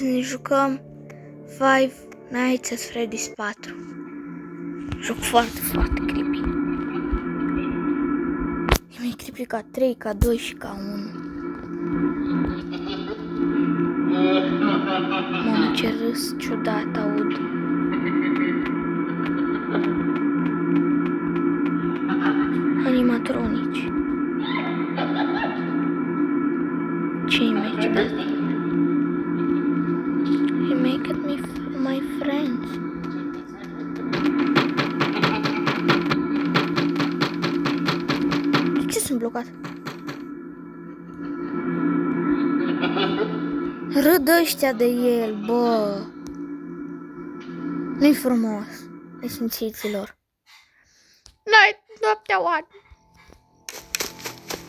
Ne jucăm Five Nights at Freddy's 4. Joc foarte, foarte creepy. E mai creepy ca 3, ca 2 și ca 1. Mamă, ce râs ciudat aud. Animatronici. Ce-i mai ciudat? He make it my friends. De ce sunt blocat? Râd ăștia de el, bă. Nu-i frumos. Nesimțiților. N-ai noaptea oare.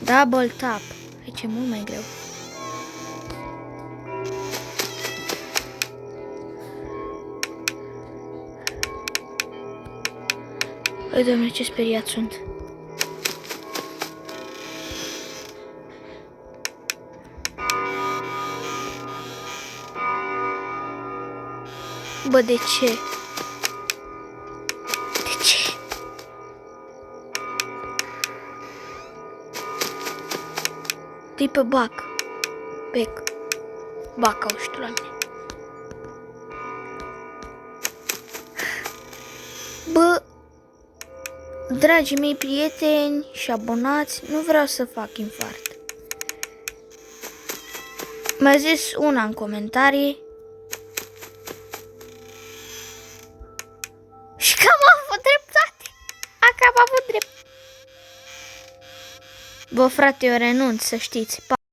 Double tap. Aici e mult mai greu. Oi, Doamne, ce speriat sunt. Bă, de ce? De ce? Dă-i pe bac. Bec. Bac, au știu la mine. Bă, dragii mei prieteni și abonați, nu vreau să fac infart. Mi-a zis una în comentarii și că am avut dreptate. Că am avut drept. Bă, frate, eu renunț, să știți.